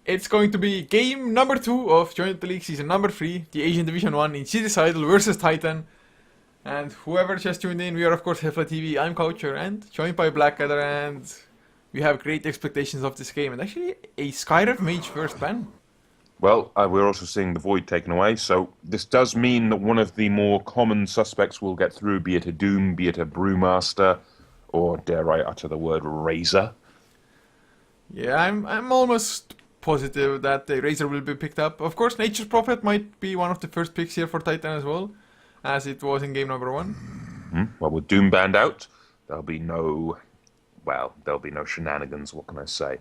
It's going to be game number 2 of Joint League Season number 3, the Asian Division 1 Insidious versus Titan. And whoever just tuned in, we are of course HeflaTV, I'm Coucher, and joined by Blackadder, and we have great expectations of this game. And actually, a Skyrim Mage first ban. Well, we're also seeing the Void taken away, so this does mean that one of the more common suspects will get through, be it a Doom, be it a Brewmaster, or dare I utter the word Razor. Yeah, I'm almost positive that the Razor will be picked up. Of course, Nature's Prophet might be one of the first picks here for Titan as well, as it was in game number 1. Well, with Doom banned out, there'll be no shenanigans, what can I say?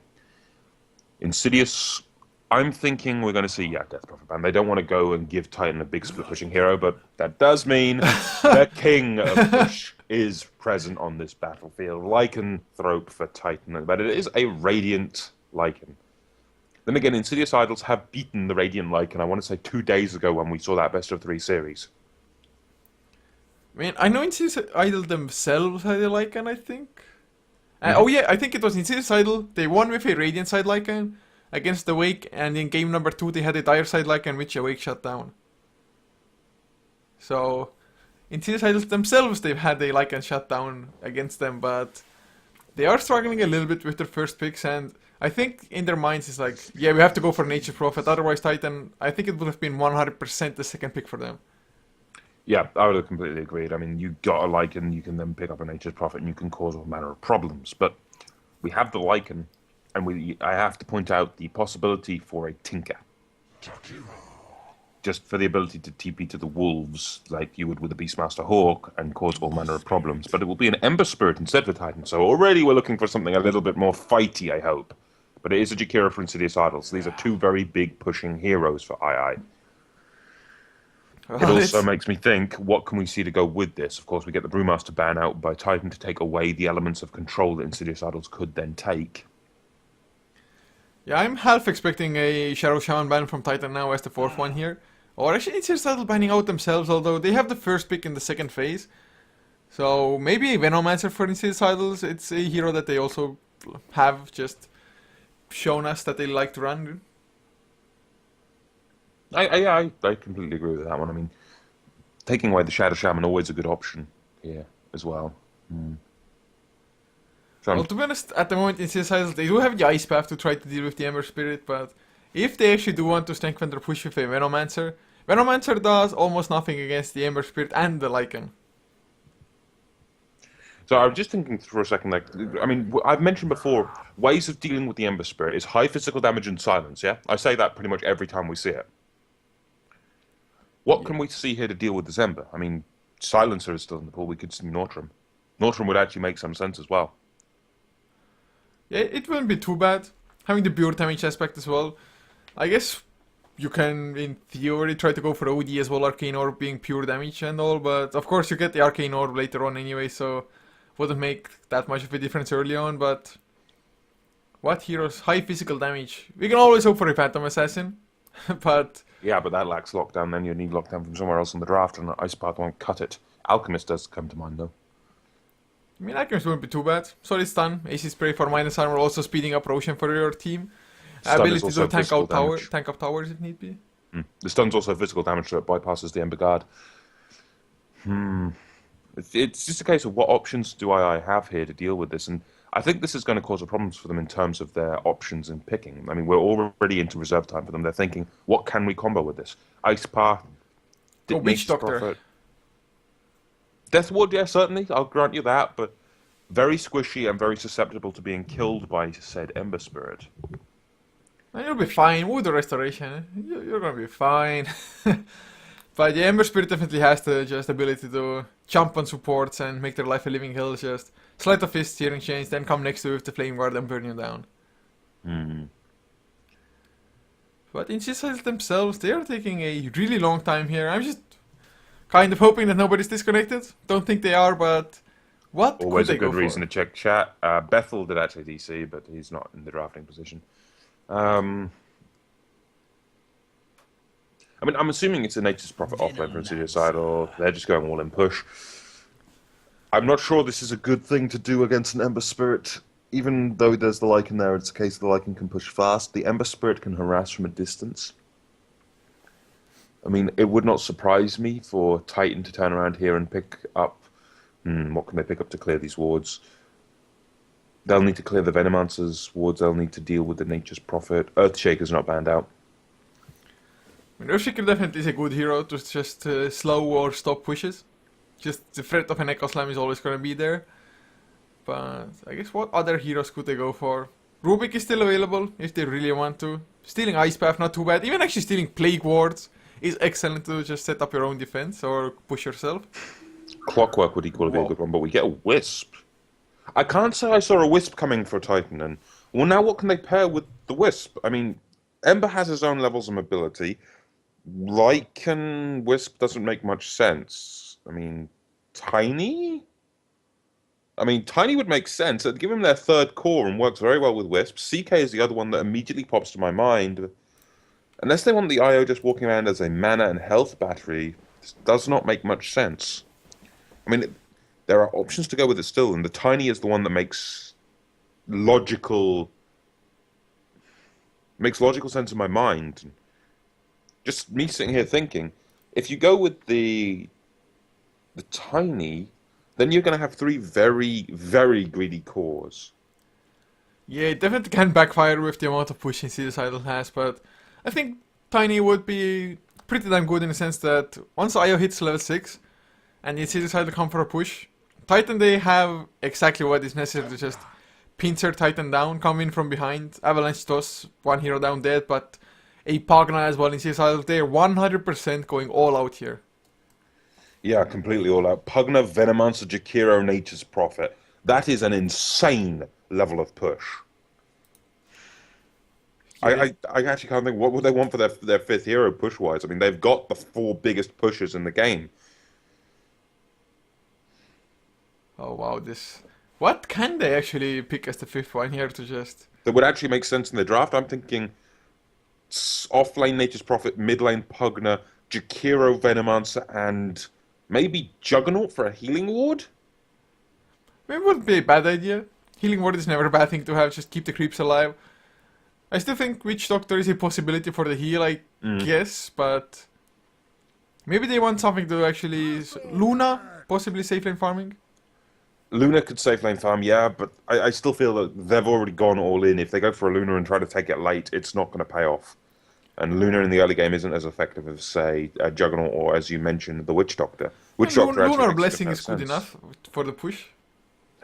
Insidious, I'm thinking we're going to see, Death Prophet ban. They don't want to go and give Titan a big split pushing hero, but that does mean the king of push is present on this battlefield. Lycanthrope for Titan, but it is a Radiant Lycan. Then again, Insidious Idols have beaten the Radiant Lycan, I want to say 2 days ago when we saw that best of 3 series. I mean, I know Insidious Idol themselves had a Lycan, I think. Oh yeah, I think it was Insidious Idol. They won with a Radiant side Lycan against the Wake, and in game number 2 they had a Dire side Lycan which Awake shut down. So, Insidious Idols themselves, they've had a Lycan shut down against them, but they are struggling a little bit with their first picks, and I think in their minds it's like, yeah, we have to go for Nature's Prophet, otherwise Titan, I think it would have been 100% the second pick for them. Yeah, I would have completely agreed. I mean, you got a Lycan, you can then pick up a Nature's Prophet, and you can cause all manner of problems. But we have the Lycan, and I have to point out the possibility for a Tinker. Just for the ability to TP to the Wolves, like you would with a Beastmaster Hawk, and cause all manner of problems. But it will be an Ember Spirit instead for Titan, so already we're looking for something a little bit more fighty, I hope. But it is a Jakira for Insidious Idols. These are 2 very big pushing heroes for II. It also makes me think, what can we see to go with this? Of course, we get the Brewmaster ban out by Titan to take away the elements of control that Insidious Idols could then take. Yeah, I'm half expecting a Shadow Shaman ban from Titan now as the 4th one here. Or actually Insidious Idol banning out themselves, although they have the first pick in the second phase. So maybe a Venomancer for Insidious Idols. It's a hero that they also have just shown us that they like to run. I completely agree with that one. I mean, taking away the Shadow Shaman always a good option here as well. So Well, to be honest, at the moment in Insidious they do have the Ice Path to try to deal with the Ember Spirit, but if they actually do want to strengthen their push with a Venomancer, Venomancer does almost nothing against the Ember Spirit and the Lycan. So I was just thinking for a second, like, I mean, I've mentioned before, ways of dealing with the Ember Spirit is high physical damage and silence, yeah? I say that pretty much every time we see it. What can we see here to deal with this Ember? I mean, Silencer is still in the pool, we could see Nortram. Nortram would actually make some sense as well. Yeah, it wouldn't be too bad. Having the pure damage aspect as well. I guess you can, in theory, try to go for OD as well, Arcane Orb being pure damage and all, but of course you get the Arcane Orb later on anyway, so wouldn't make that much of a difference early on, but what heroes? High physical damage. We can always hope for a Phantom Assassin, but Yeah, but that lacks lockdown, then you need lockdown from somewhere else in the draft, and Ice Path won't cut it. Alchemist does come to mind, though. I mean, Alchemist wouldn't be too bad. Solid stun, AC spray for minus armor, also speeding up Roshan for your team. Stun is Ability also to tank physical out tower, damage. tank up towers if need be. The stun's also physical damage, so it bypasses the Ember Guard. It's just a case of what options do I have here to deal with this, and I think this is going to cause problems for them in terms of their options in picking. I mean, we're already into reserve time for them. They're thinking, what can we combo with this? Ice Path, Witch Nature's Doctor. Prophet. Deathward, yeah, certainly, I'll grant you that, but very squishy and very susceptible to being killed by said Ember Spirit. And you'll be fine with the restoration. You're gonna be fine. But the Ember Spirit definitely has the just ability to jump on supports and make their life a living hell. Just sleight of fist, searing chains, then come next to you with the flame guard and burn you down. But Insidious themselves, they are taking a really long time here. I'm just kind of hoping that nobody's disconnected. Don't think they are, but what Always could a they good go reason for? to check chat. Bethel did actually DC, but he's not in the drafting position. I mean, I'm assuming it's a Nature's Prophet offlane for Insidious side, or they're just going all in push. I'm not sure this is a good thing to do against an Ember Spirit. even though there's the Lycan there, it's a case the Lycan can push fast. The Ember Spirit can harass from a distance. I mean, it would not surprise me for Titan to turn around here and pick up... what can they pick up to clear these wards? They'll need to clear the Venomancer's wards, they'll need to deal with the Nature's Prophet. Earthshaker's not banned out. I mean, Earthshaker definitely is a good hero to just slow or stop pushes. Just the threat of an Echo Slam is always going to be there. But I guess what other heroes could they go for? Rubik is still available if they really want to. Stealing Ice Path, not too bad. Even actually stealing Plague Wards is excellent to just set up your own defense or push yourself. Clockwork would equally be a good one, but we get a Wisp. I can't say I saw a Wisp coming for Titan, and well, now what can they pair with the Wisp? I mean, Ember has his own levels of mobility. Lycan Wisp doesn't make much sense. I mean, Tiny? I mean, Tiny would make sense. It'd give him their third core and works very well with Wisp. CK is the other one that immediately pops to my mind. Unless they want the IO just walking around as a mana and health battery, this does not make much sense. I mean, there are options to go with it still, and the Tiny is the one that makes logical sense in my mind. Just me sitting here thinking, if you go with the Tiny, then you're going to have 3 very, very greedy cores. Yeah, it definitely can backfire with the amount of push Insidious Idol has, but I think Tiny would be pretty damn good in the sense that once IO hits level 6 and Insidious Idol come for a push, Titan, they have exactly what is necessary to just pincer Titan down, come in from behind, Avalanche toss, one hero down dead, but a Pagna as well in CSI, they're 100% going all out here. Yeah, completely all out. Pugna, Venomancer, Jakiro, Nature's Prophet. That is an insane level of push. Yeah. I actually can't think, what would they want for their 5th hero push-wise? I mean, they've got the 4 biggest pushers in the game. Oh wow, this... What can they actually pick as the 5th one here to just... That would actually make sense in the draft. I'm thinking off-lane Nature's Prophet, mid-lane Pugna, Jakiro, Venomancer, and maybe Juggernaut for a healing ward? Maybe it wouldn't be a bad idea. Healing ward is never a bad thing to have, just keep the creeps alive. I still think Witch Doctor is a possibility for the heal, I guess, but... Maybe they want something to actually... Luna, possibly safe lane farming? Luna could safe lane farm, yeah, but I still feel that they've already gone all in. If they go for a Luna and try to take it late, it's not going to pay off. And Luna in the early game isn't as effective as, say, Juggernaut or, as you mentioned, the Witch Doctor. Witch Doctor actually Lunar makes Blessing no is good sense. enough for the push.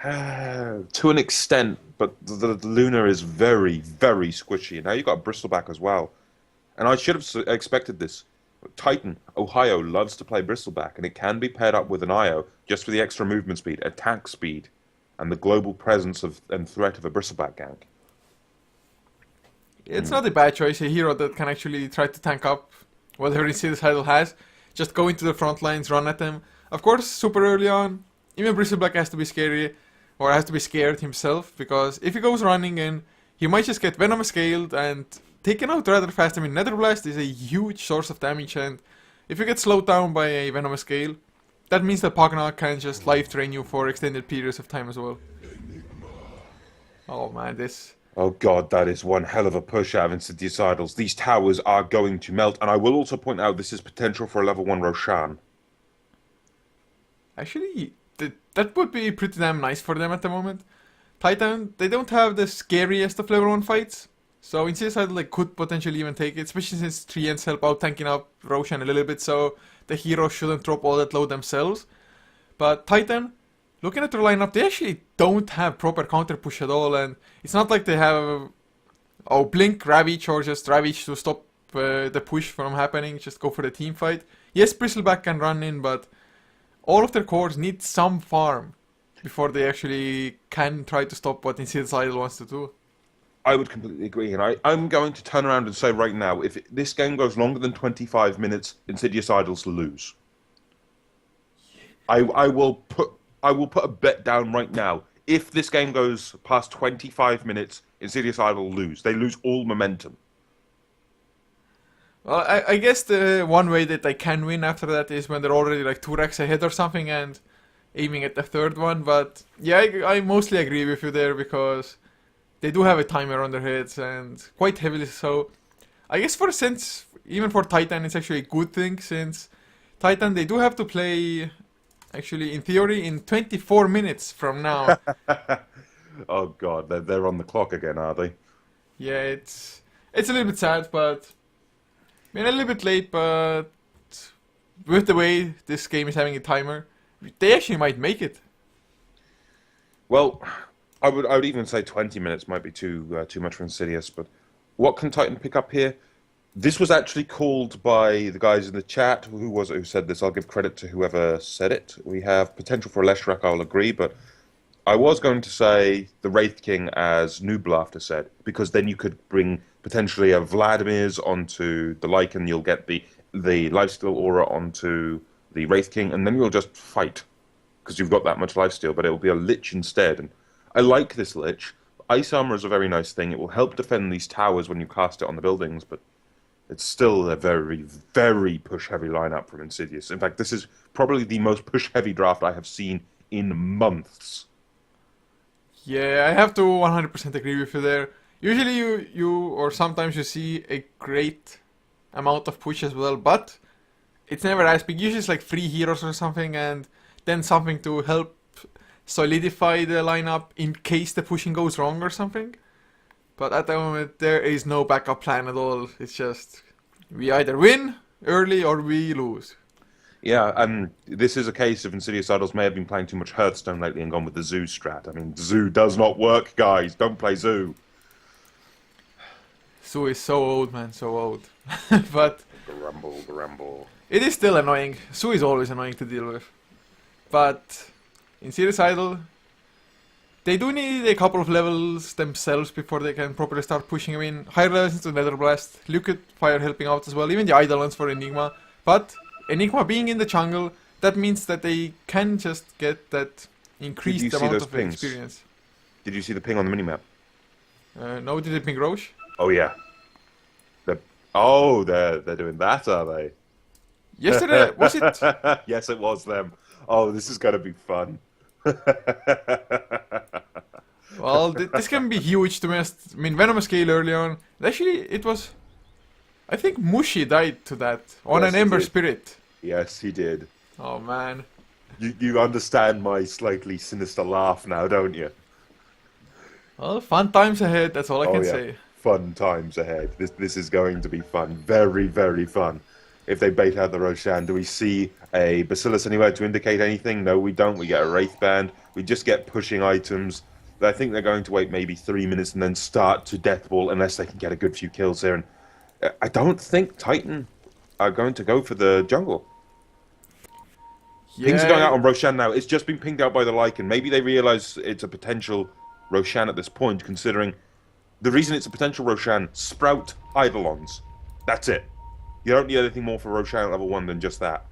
To an extent, but the Luna is very, very squishy. Now you've got a Bristleback as well. And I should have expected this. Titan, Ohio, loves to play Bristleback, and it can be paired up with an IO just for the extra movement speed, attack speed, and the global presence and threat of a Bristleback gank. It's not a bad choice, a hero that can actually try to tank up whatever Insidious Idol has. Just go into the front lines, run at them. Of course, super early on, even Bristleback has to be scary, or has to be scared himself, because if he goes running in, he might just get Venom scaled and taken out rather fast. I mean, Nether Blast is a huge source of damage, and if you get slowed down by a Venom scale, that means that Pagna can just life drain you for extended periods of time as well. Oh man, this... Oh god, that is one hell of a push out of Insidious Idols. These towers are going to melt, and I will also point out this is potential for a level 1 Roshan. Actually, that would be pretty damn nice for them at the moment. Titan, they don't have the scariest of level 1 fights, so Insidious Idol could potentially even take it, especially since 3Ns help out tanking up Roshan a little bit, so the heroes shouldn't drop all that low themselves. But Titan, looking at their lineup, they actually don't have proper counter push at all, and it's not like they have Blink, Ravage, or just Ravage to stop the push from happening, just go for the team fight. Yes, Bristleback can run in, but all of their cores need some farm before they actually can try to stop what Insidious Idol wants to do. I would completely agree, and I'm going to turn around and say right now, if this game goes longer than 25 minutes, Insidious Idols lose. I will put a bet down right now. If this game goes past 25 minutes, Insidious Idol lose. They lose all momentum. Well, I guess the one way that they can win after that is when they're already like 2 racks ahead or something, and aiming at the third one. But yeah, I mostly agree with you there because they do have a timer on their heads and quite heavily so. I guess for since even for Titan it's actually a good thing since Titan they do have to play actually in theory in 24 minutes from now. Oh god, they're on the clock again, are they? Yeah, it's a little bit sad, but I mean a little bit late, but with the way this game is having a timer, they actually might make it. Well, I would even say 20 minutes might be too much for Insidious, but what can Titan pick up here? This was actually called by the guys in the chat. Who was it who said this? I'll give credit to whoever said it. We have potential for a Leshrac, I'll agree, but I was going to say the Wraith King, as Nooblafter said, because then you could bring potentially a Vladimir's onto the Lycan, you'll get the lifesteal aura onto the Wraith King, and then you'll just fight, because you've got that much lifesteal, but it will be a Lich instead. And I like this Lich. Ice Armor is a very nice thing. It will help defend these towers when you cast it on the buildings, but it's still a very, very push-heavy lineup from Insidious. In fact, this is probably the most push-heavy draft I have seen in months. Yeah, I have to 100% agree with you there. Usually you or sometimes you see a great amount of push as well, but it's never as big. Usually it's like 3 heroes or something and then something to help solidify the lineup in case the pushing goes wrong or something. But at the moment there is no backup plan at all. It's just we either win early or we lose. Yeah, and this is a case of Insidious Idols may have been playing too much Hearthstone lately and gone with the Zoo strat. I mean, Zoo does not work, guys. Don't play Zoo. Zoo is so old, man, so old. But The rumble. it is still annoying. Zoo is always annoying to deal with. But Insidious Idol, they do need a couple of levels themselves before they can properly start pushing them in. Higher levels into Nether Blast, Liquid Fire helping out as well, even the Idol ones for Enigma. But Enigma being in the jungle, that means that they can just get that increased amount of pings? experience. Did you see the ping on the minimap? No, did it ping Roche? Oh yeah. They're doing that, are they? Yesterday, was it? Yes, it was them. Oh, this is gonna be fun. Well, this can be huge to be honest. I mean, Venom Scale early on. Actually, it was... I think Mushi died to that. On Yes, an he Ember did. Spirit. Yes, he did. Oh, man. You understand my slightly sinister laugh now, don't you? Well, fun times ahead, that's all I can say. Fun times ahead. This is going to be fun. Very, very fun. If they bait out the Roshan, do we see a Bacillus anywhere to indicate anything? No, we don't. We get a Wraith Band. We just get pushing items. I think they're going to wait maybe 3 minutes and then start to Deathball unless they can get a good few kills here. And I don't think Titan are going to go for the jungle. Pings are going out on Roshan now. It's just been pinged out by the Lycan. Maybe they realize it's a potential Roshan at this point, considering the reason it's a potential Roshan, Sprout Eidolons. That's it. You don't need anything more for Roshan at level 1 than just that.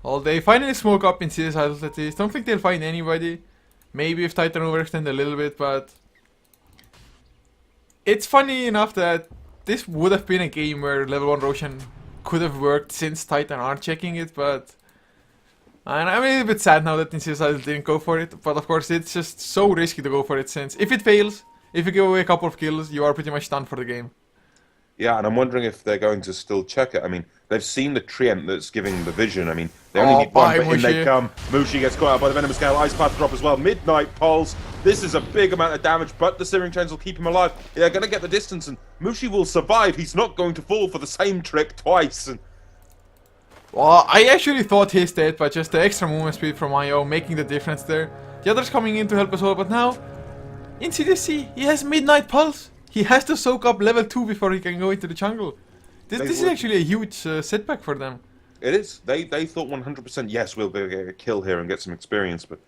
Well, they finally smoke up in CS Idols at least. Don't think they'll find anybody. Maybe if Titan overextend a little bit, but... It's funny enough that this would have been a game where level 1 Roshan could have worked since Titan aren't checking it, but... And I'm a little bit sad now that Insidious Idols didn't go for it, but of course it's just so risky to go for it since if it fails, if you give away a couple of kills, you are pretty much done for the game. Yeah, and I'm wondering if they're going to still check it. I mean, they've seen the Treant that's giving the vision. I mean, they only need one, but in they come. Mushi gets caught out by the Venom Scale. Ice Path drop as well. Midnight Pulse. This is a big amount of damage, but the Searing Chains will keep him alive. They're going to get the distance, and Mushi will survive. He's not going to fall for the same trick twice. And well, I actually thought he's dead, but just the extra movement speed from IO making the difference there. The others coming in to help as well, but now, Insidious, he has Midnight Pulse. He has to soak up level 2 before he can go into the jungle. This is actually a huge setback for them. It is. They thought 100%, yes, we'll get a kill here and get some experience, but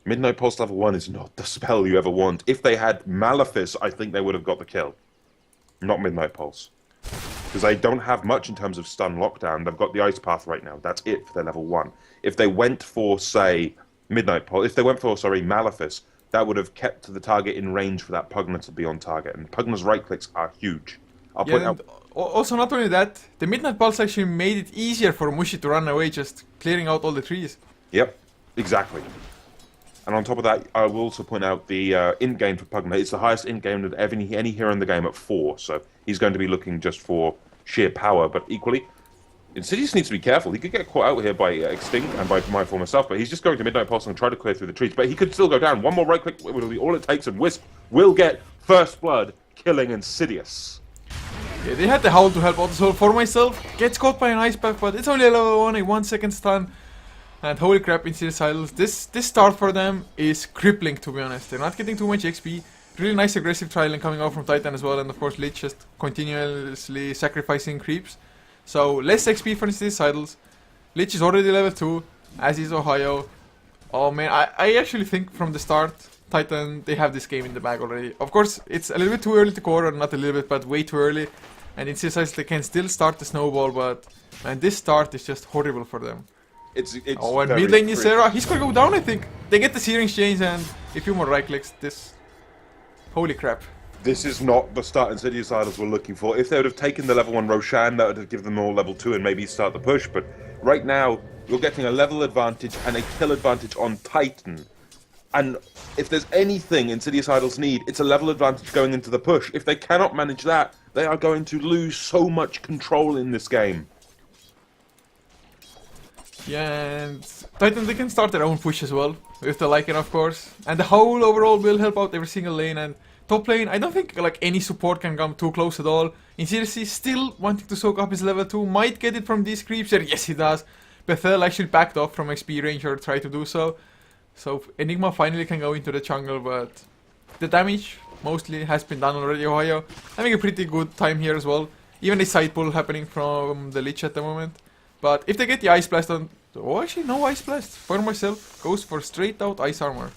Midnight Pulse level 1 is not the spell you ever want. If they had Malefice, I think they would have got the kill. Not Midnight Pulse. Because they don't have much in terms of stun lockdown. They've got the Ice Path right now. That's it for their level 1. If they went for, say, Malefice, that would have kept the target in range for that Pugna to be on target. And Pugna's right clicks are huge. I'll point out. Also, not only that, the Midnight Pulse actually made it easier for Mushi to run away, just clearing out all the trees. Yep. Exactly. And on top of that, I will also point out the int game for Pugna. It's the highest int game of any hero in the game at 4, so he's going to be looking just for sheer power. But equally, Insidious needs to be careful. He could get caught out here by Extinct and by my former self, but he's just going to Midnight Pulse and try to clear through the trees. But he could still go down. One more right click will be all it takes, and Wisp will get first blood, killing Insidious. Yeah, they had the Howl to help out as well. For myself, gets caught by an Ice Pack, but it's only a level 1, a 1-second stun. And holy crap, Insidious Idols. This start for them is crippling, to be honest. They're not getting too much XP. Really nice aggressive trialing coming out from Titan as well, and of course Lich just continuously sacrificing creeps. So less XP for Insidious Idols. Lich is already level 2, as is Ohio. Oh man, I actually think from the start, Titan, they have this game in the bag already. Of course, it's a little bit too early to call, or not a little bit, but way too early. And Insidious Idols, they can still start the snowball, but man, this start is just horrible for them. It's oh, and mid lane Ysera, he's gonna go down, I think. They get the Searing Exchange and a few more right clicks. This, holy crap. This is not the start Insidious Idols were looking for. If they would have taken the level 1 Roshan, that would have given them all level 2 and maybe start the push. But right now, you're getting a level advantage and a kill advantage on Titan. And if there's anything Insidious Idols need, it's a level advantage going into the push. If they cannot manage that, they are going to lose so much control in this game. Yeah, and Titan, they can start their own push as well, if they like it, of course. And the Howl overall will help out every single lane. And top lane, I don't think like any support can come too close at all. Insidious still wanting to soak up his level 2, might get it from these creeps here. Yes, he does. Bethel actually backed off from XP range or tried to do so. So Enigma finally can go into the jungle, but the damage mostly has been done already. Ohio having a pretty good time here as well. Even a side pull happening from the Lich at the moment. But if they get the Ice Blast on... Oh, actually, no Ice Blast. For myself, goes for straight out Ice Armor.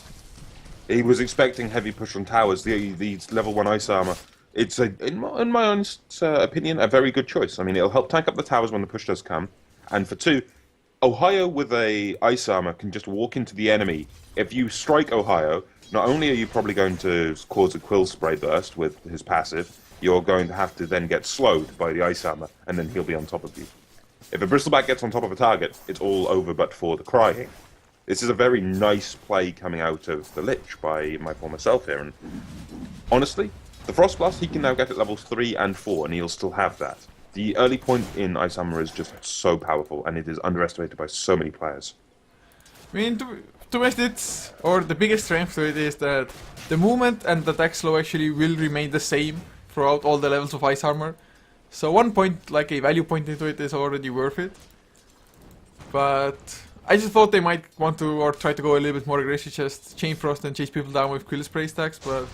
He was expecting heavy push on towers, the level 1 Ice Armor. It's, in my honest opinion, a very good choice. I mean, it'll help tank up the towers when the push does come. And for 2, Ohio with a Ice Armor can just walk into the enemy. If you strike Ohio, not only are you probably going to cause a Quill Spray burst with his passive, you're going to have to then get slowed by the Ice Armor, and then he'll be on top of you. If a Bristleback gets on top of a target, it's all over but for the crying. This is a very nice play coming out of the Lich by my former self here, and honestly, the Frost Blast he can now get at levels 3 and 4, and he'll still have that. The early point in Ice Armor is just so powerful, and it is underestimated by so many players. I mean, to be honest, the biggest strength to it is that the movement and the attack slow actually will remain the same throughout all the levels of Ice Armor. So 1 point, like a value point into it, is already worth it. But I just thought they might want to, or try to go a little bit more aggressive, just Chain Frost and chase people down with Quill Spray stacks, but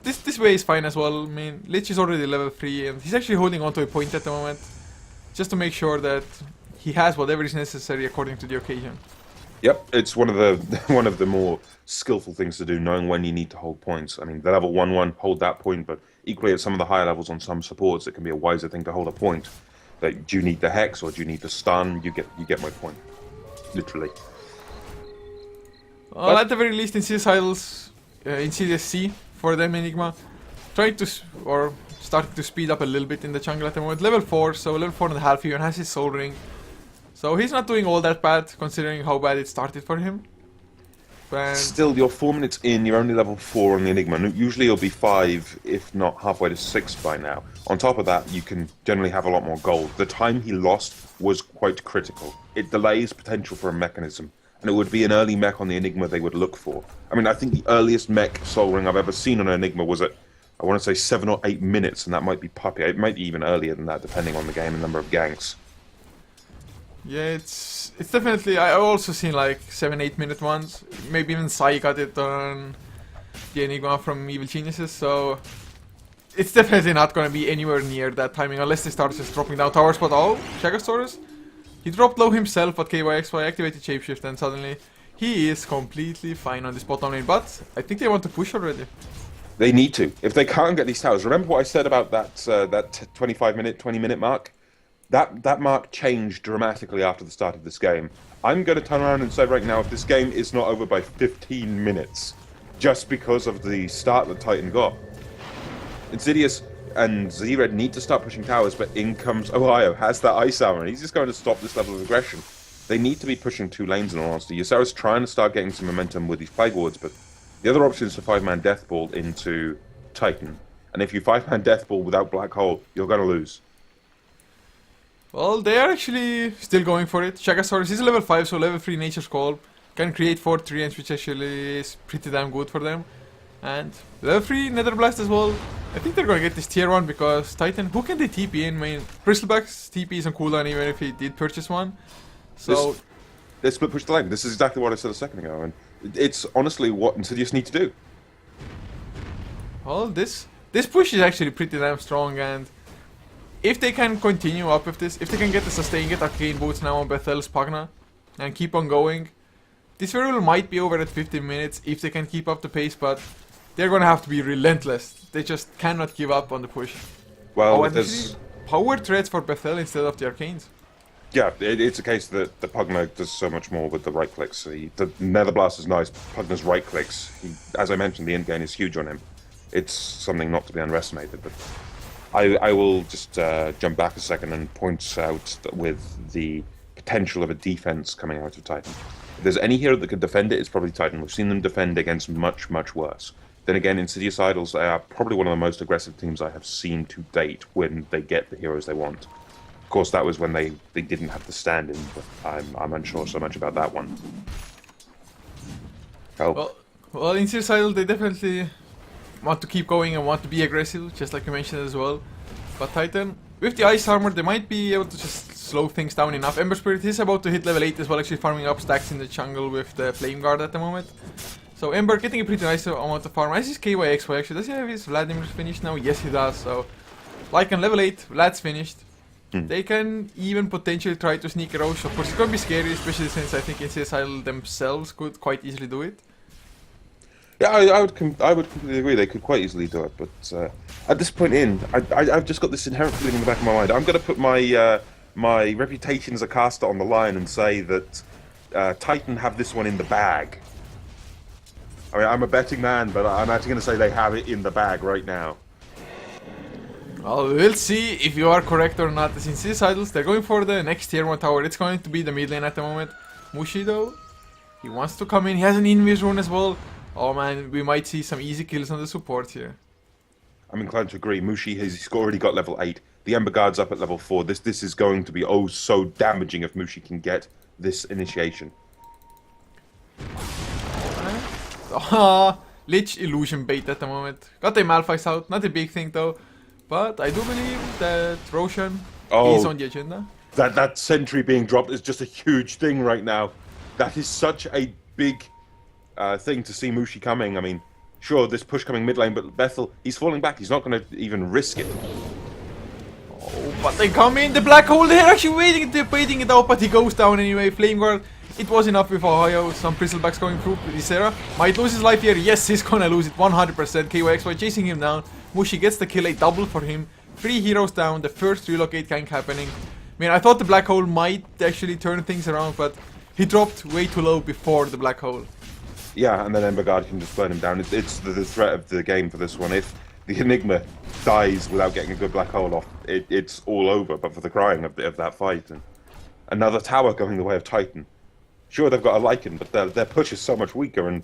this way is fine as well. I mean, Lich is already level 3, and he's actually holding on to a point at the moment, just to make sure that he has whatever is necessary according to the occasion. Yep, it's one of the more skillful things to do, knowing when you need to hold points. I mean, the level 1-1, hold that point, but equally at some of the higher levels on some supports, it can be a wiser thing to hold a point. Like, do you need the Hex or do you need the stun? You get my point, literally. Well, at the very least, Insidious Idols, Insidious C for them, Enigma, trying to, or starting to speed up a little bit in the jungle at the moment. Level 4, so level 4.5 even has his Soul Ring. So he's not doing all that bad, considering how bad it started for him. But still, you're 4 minutes in, you're only level 4 on the Enigma. Usually you'll be 5, if not halfway to 6 by now. On top of that, you can generally have a lot more gold. The time he lost was quite critical. It delays potential for a mechanism, and it would be an early mech on the Enigma they would look for. I mean, I think the earliest mech Soul Ring I've ever seen on an Enigma was at, I want to say 7 or 8 minutes, and that might be Puppy. It might be even earlier than that, depending on the game and number of ganks. yeah, it's definitely, I've also seen like 7-8 minute ones. Maybe even Sai got it on the Enigma from Evil Geniuses, so it's definitely not gonna be anywhere near that timing unless they start just dropping down towers. But oh, Shagasaurus, he dropped low himself, but KYXY activated Shapeshift, and suddenly he is completely fine on this bottom lane. But I think they want to push already. They need to. If they can't get these towers, remember what I said about that 20-minute mark? That mark changed dramatically after the start of this game. I'm going to turn around and say right now, if this game is not over by 15 minutes, just because of the start that Titan got. Insidious and Z-Red need to start pushing towers, but in comes Ohio, has that Ice Armor, and he's just going to stop this level of aggression. they need to be pushing 2 lanes in all honesty. Ysera's trying to start getting some momentum with these Plague Wards, but the other option is to 5-man Death Ball into Titan. And if you 5-man Death Ball without Black Hole, you're going to lose. Well, they are actually still going for it. Shagasaurus is level 5, so level 3 Nature's Call can create 4 treants, which actually is pretty damn good for them. And level 3 Nether Blast as well. I think they're gonna get this tier 1 because Titan, who can they TP in? I mean, Bristleback's TP is on cooldown even if he did purchase one. So they split push the lane. This is exactly what I said a second ago, and it's honestly what Insidious need to do. well, this push is actually pretty damn strong, and if they can continue up with this, if they can get the sustain, get arcane boots now on Bethel's Pagna, and keep on going, this variable might be over at 15 minutes if they can keep up the pace, but they're gonna have to be relentless. They just cannot give up on the push. Well, and there's power threats for Bethel instead of the arcanes. yeah, it's a case that the Pugna does so much more with the right clicks. The Nether Blast is nice. Pugna's right clicks, as I mentioned, the end gain is huge on him. It's something not to be underestimated. But I will just jump back a second and point out that with the potential of a defense coming out of Titan. If there's any hero that could defend it, it's probably Titan. We've seen them defend against much, much worse. Then again, Insidious Idols, they are probably one of the most aggressive teams I have seen to date when they get the heroes they want. Of course, that was when they didn't have the stand-in, but I'm unsure so much about that one. Oh. Well, Insidious Idol, they definitely want to keep going and want to be aggressive, just like you mentioned as well. But Titan, with the Ice Armor, they might be able to just slow things down enough. Ember Spirit is about to hit level 8 as well, actually farming up stacks in the jungle with the Flame Guard at the moment. So Ember getting a pretty nice amount of farm. As is KYXY actually. Does he have his Vladimir's finished now? Yes, he does. So, like on level 8, Vlad's finished. They can even potentially try to sneak a Roche. Of course, it's gonna be scary, especially since I think Insidious Idol themselves could quite easily do it. Yeah, I would completely agree. They could quite easily do it, but at this point I've just got this inherent feeling in the back of my mind. I'm going to put my my reputation as a caster on the line and say that Titan have this one in the bag. I mean, I'm a betting man, but I'm actually going to say they have it in the bag right now. Well, we'll see if you are correct or not. As Insidious Idols, they're going for the next tier 1 tower. It's going to be the mid lane at the moment. Mushi though, he wants to come in. He has an Invis rune as well. Oh man, we might see some easy kills on the support here. I'm inclined to agree. Mushi he's already got level 8. The Ember Guard's up at level 4. This is going to be oh so damaging if Mushi can get this initiation. Lich illusion bait at the moment. Got the Malphite out, not a big thing though. But I do believe that Roshan is on the agenda. That sentry being dropped is just a huge thing right now. That is such a big thing to see Mushi coming. I mean, sure, this push coming mid lane, but Bethel, he's falling back. He's not going to even risk it. Oh, but they come in, the black hole, they're actually waiting, they're baiting it out, but he goes down anyway. Flame Guard, it was enough with Ohio. Some Bristlebacks going through. Ysera might lose his life here. Yes, he's gonna lose it 100%. KYXY chasing him down. Mushi gets the kill, a double for him. 3 heroes down, the first relocate gank happening. I mean, I thought the black hole might actually turn things around, but he dropped way too low before the black hole. Yeah, and then Ember Guard can just burn him down. It's the threat of the game for this one. If the Enigma dies without getting a good black hole off, it's all over. But for the crying of that fight, and another tower going the way of Titan. Sure, they've got a Lycan, but their push is so much weaker, and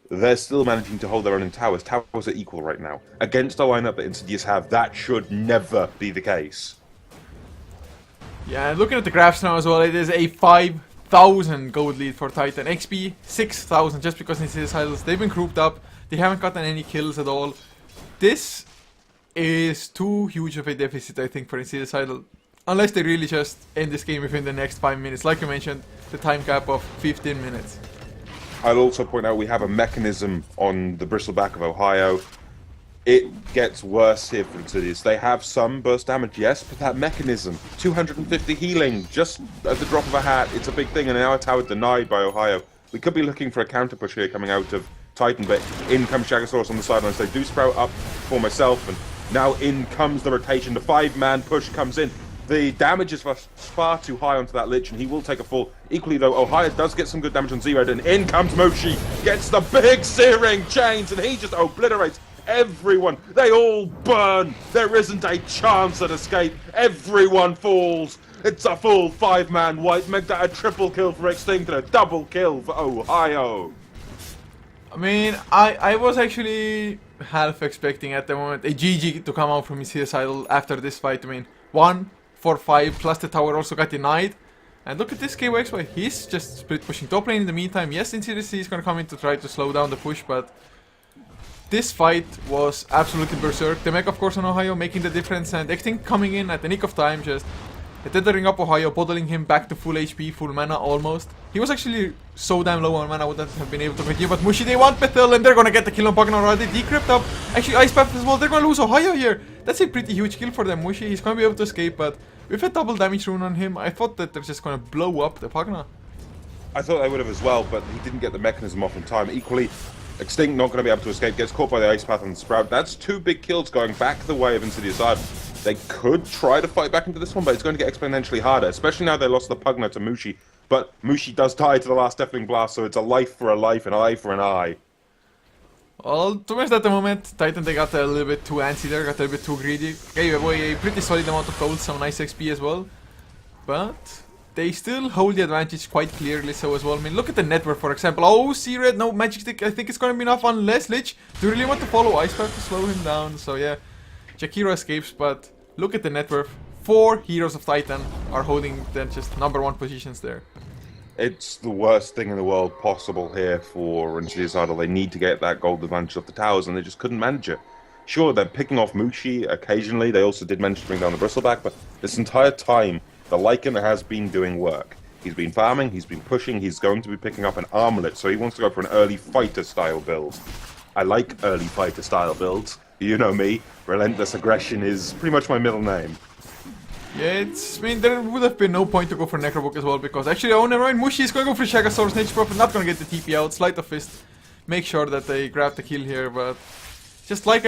they're still managing to hold their own in towers. Towers are equal right now. Against a lineup that Insidious have, that should never be the case. Yeah, and looking at the graphs now as well, it is a 5,000 gold lead for Titan. XP 6,000 just because Insidious Idols, they've been grouped up. They haven't gotten any kills at all. This is too huge of a deficit, I think, for Insidious Idol. Unless they really just end this game within the next 5 minutes. Like you mentioned, the time cap of 15 minutes. I'll also point out we have a mechanism on the bristleback of Ohio. It gets worse here for Insidious. They have some burst damage, yes, but that mechanism, 250 healing, just at the drop of a hat, it's a big thing, and now a tower denied by Ohio. We could be looking for a counter push here coming out of Titan, but in comes Shagasaurus on the sidelines. They do sprout up for myself, and now in comes the rotation. The 5-man push comes in. The damage is far too high onto that Lich, and he will take a fall. Equally, though, Ohio does get some good damage on Zero, and in comes Mushi, gets the big searing chains, and he just obliterates everyone. They all burn. There isn't a chance at escape. Everyone falls. It's a full 5-man wipe. Make that a triple kill for Extinct and a double kill for Ohio. I mean, I was actually half expecting at the moment a GG to come out from Insidious Idol after this fight. I mean, 1 for 5 plus the tower also got denied. And look at this KYXY, he's just split pushing top lane in the meantime. Yes, Insidious is gonna come in to try to slow down the push, but this fight was absolutely berserk. The mech, of course, on Ohio making the difference, and Extinct coming in at the nick of time, just tethering up Ohio, bottling him back to full HP, full mana almost. He was actually so damn low on mana, wouldn't have been able to continue, but Mushi, they want Bethel, and they're gonna get the kill on Pugna already. Decrypt up, actually Ice Path as well, they're gonna lose Ohio here. That's a pretty huge kill for them. Mushi, he's gonna be able to escape, but with a double damage rune on him, I thought that they're just gonna blow up the Pugna. I thought they would have as well, but he didn't get the mechanism off in time. Equally, Extinct not going to be able to escape, gets caught by the Ice Path and the Sprout. That's 2 big kills going back the way of Insidious Idol. They could try to fight back into this one, but it's going to get exponentially harder, especially now they lost the Pugna to Mushi. But Mushi does die to the last Deafening Blast, so it's a life for a life and an eye for an eye. Well, to be honest, at the moment, Titan, they got a little bit too antsy there, got a little bit too greedy. Gave away a pretty solid amount of gold, some nice XP as well. But they still hold the advantage quite clearly so as well. I mean, look at the net worth, for example. Oh, C-Red, no Magic Stick. I think it's going to be enough unless Lich do you really want to follow Ice Path to slow him down. So yeah, Jakiro escapes, but look at the net worth. 4 heroes of Titan are holding the just #1 positions there. It's the worst thing in the world possible here for Insidious Idol. They need to get that gold advantage off the towers, and they just couldn't manage it. Sure, they're picking off Mushi occasionally. They also did manage to bring down the Bristleback, but this entire time, the Lycan has been doing work. He's been farming, he's been pushing, he's going to be picking up an armlet, so he wants to go for an early fighter style build. I like early fighter style builds. You know me, relentless aggression is pretty much my middle name. Yeah, I mean, there would have been no point to go for Necrobook as well, because actually, oh never mind, Mushi is going to go for Shagasaurus, Nature Prophet, not going to get the TP out, Sleight of Fist, make sure that they grab the kill here, but just like,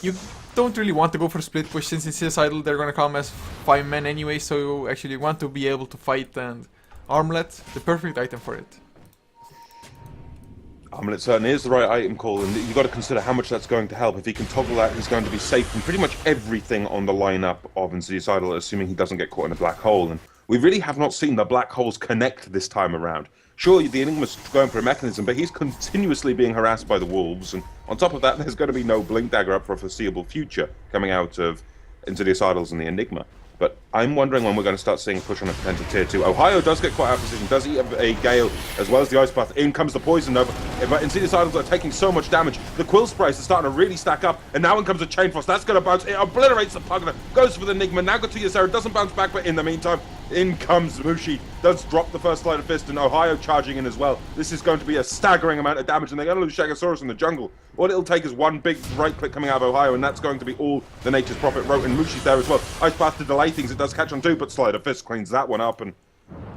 you don't really want to go for a split push, since in Insidious Idol they're going to come as 5 men anyway, so you actually want to be able to fight, and Armlet, the perfect item for it. Armlet certainly is the right item call, and you've got to consider how much that's going to help. If he can toggle that, he's going to be safe from pretty much everything on the lineup of Insidious Idol, assuming he doesn't get caught in a black hole. And we really have not seen the black holes connect this time around. Sure, the Enigma's going for a mechanism, but he's continuously being harassed by the wolves, and on top of that, there's going to be no Blink Dagger up for a foreseeable future coming out of Insidious Idols and the Enigma. But I'm wondering when we're going to start seeing a push on a potential tier 2. Ohio does get quite out of position, does eat a Gale as well as the Ice Path. In comes the Poison Nova. But Insidious Idols are taking so much damage. The Quill's price is starting to really stack up, and now in comes a Chain Frost. That's going to bounce. It obliterates the Pugna. Goes for the Enigma. Now got to Ysera. Doesn't bounce back, but in the meantime, in comes Mushi. Does drop the first Sleight of Fist, and Ohio charging in as well. This is going to be a staggering amount of damage, and they're going to lose Shagasaurus in the jungle. All it'll take is one big right click coming out of Ohio, and that's going to be all the Nature's Prophet wrote. And Mushi's there as well. Ice Path to delay things. It does catch on too, but Sleight of Fist cleans that one up. And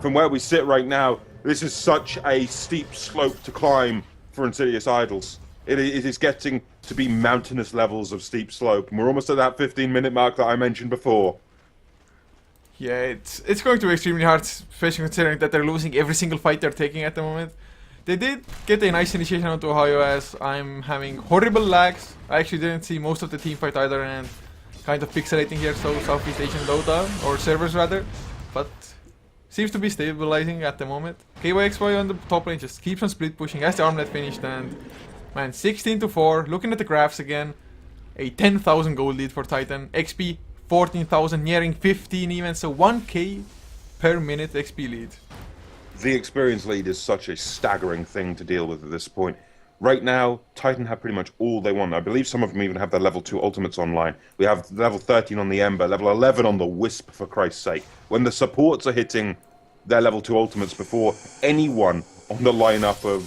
from where we sit right now, this is such a steep slope to climb for Insidious Idols. It is getting to be mountainous levels of steep slope, and we're almost at that 15-minute mark that I mentioned before. Yeah, it's going to be extremely hard, especially considering that they're losing every single fight they're taking at the moment. They did get a nice initiation onto Ohio, as I'm having horrible lags. I actually didn't see most of the team fight either, and kind of pixelating here, so Southeast Asian Dota, or servers rather, but seems to be stabilizing at the moment. KYXY on the top lane just keeps on split pushing, has the Armlet finished, and man, 16-4, looking at the graphs again, a 10,000 gold lead for Titan, XP 14,000, nearing 15 even, so 1k per minute XP lead. The experience lead is such a staggering thing to deal with at this point. Right now, Titan have pretty much all they want. I believe some of them even have their level 2 ultimates online. We have level 13 on the Ember, level 11 on the Wisp, for Christ's sake. When the supports are hitting their level 2 ultimates before anyone on the lineup of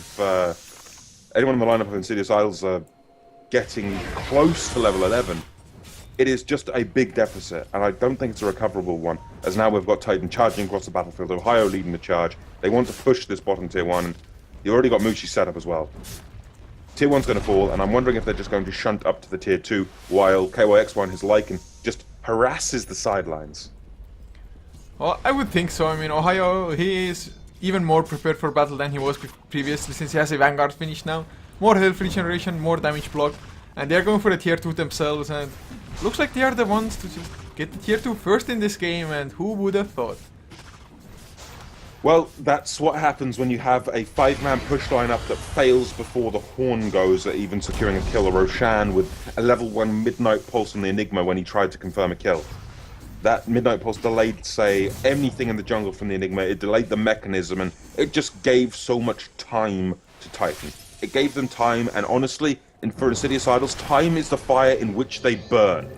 Insidious Idols are getting close to level 11, it is just a big deficit, and I don't think it's a recoverable one, as now we've got Titan charging across the battlefield, Ohio leading the charge. They want to push this bottom tier 1, and you already got Mushi set up as well. Tier 1's going to fall, and I'm wondering if they're just going to shunt up to the tier 2, while KYXY and his Lycan just harasses the sidelines. Well, I would think so. I mean, Ohio, he is even more prepared for battle than he was previously, since he has a Vanguard finish now. More health regeneration, more damage block, and they're going for the tier 2 themselves, and looks like they are the ones to just get the tier 2 first in this game, and who would have thought? Well, that's what happens when you have a 5-man push lineup that fails before the horn goes at even securing a kill. Roshan with a level 1 Midnight Pulse on the Enigma when he tried to confirm a kill. That Midnight Pulse delayed, say, anything in the jungle from the Enigma. It delayed the mechanism, and it just gave so much time to Titan. It gave them time, and honestly, for Insidious Idols, time is the fire in which they burn.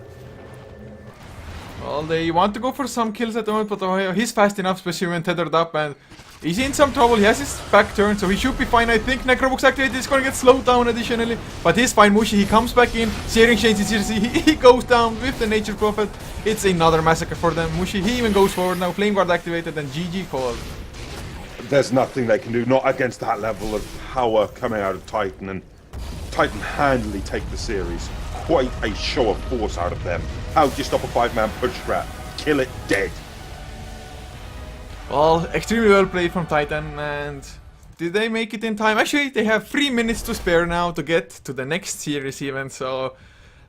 Well, they want to go for some kills at the moment, but he's fast enough, especially when tethered up, and he's in some trouble. He has his back turned, so he should be fine. I think Necrobox activated is going to get slowed down additionally, but he's fine. Mushi, he comes back in, Searing Chains in CRC, he goes down with the Nature Prophet. It's another massacre for them. Mushi, he even goes forward now, Flame Guard activated, and GG called. There's nothing they can do, not against that level of power coming out of Titan, and Titan handily take the series. Quite a show of force out of them. How do you stop a 5-man push strat? Kill it dead. Well, extremely well played from Titan, and did they make it in time? Actually, they have 3 minutes to spare now to get to the next series event, so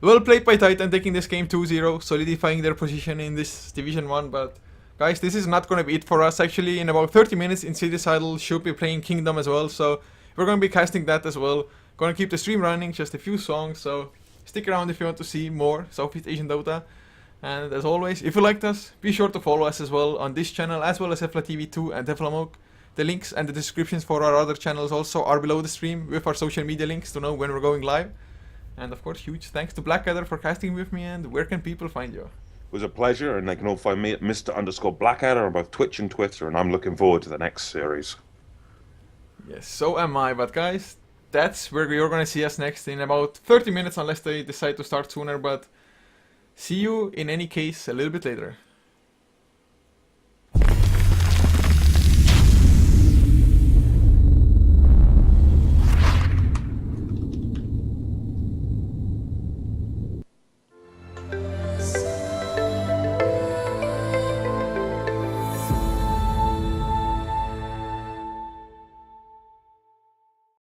well played by Titan, taking this game 2-0, solidifying their position in this Division 1, but guys, this is not going to be it for us. Actually, in about 30 minutes, Insidious Idol should be playing Kingdom as well, so we're going to be casting that as well. Going to keep the stream running, just a few songs, so stick around if you want to see more Southeast Asian Dota. And as always, if you liked us, be sure to follow us as well on this channel, as well as HeflaTV 2 and HeflaMoke. The links and the descriptions for our other channels also are below the stream, with our social media links to know when we're going live. And of course, huge thanks to Blackadder for casting with me, and where can people find you? It was a pleasure, and they can all find me at Mr_Blackadder on both Twitch and Twitter, and I'm looking forward to the next series. Yes, so am I, but guys, that's where you're gonna see us next in about 30 minutes, unless they decide to start sooner, but see you in any case a little bit later.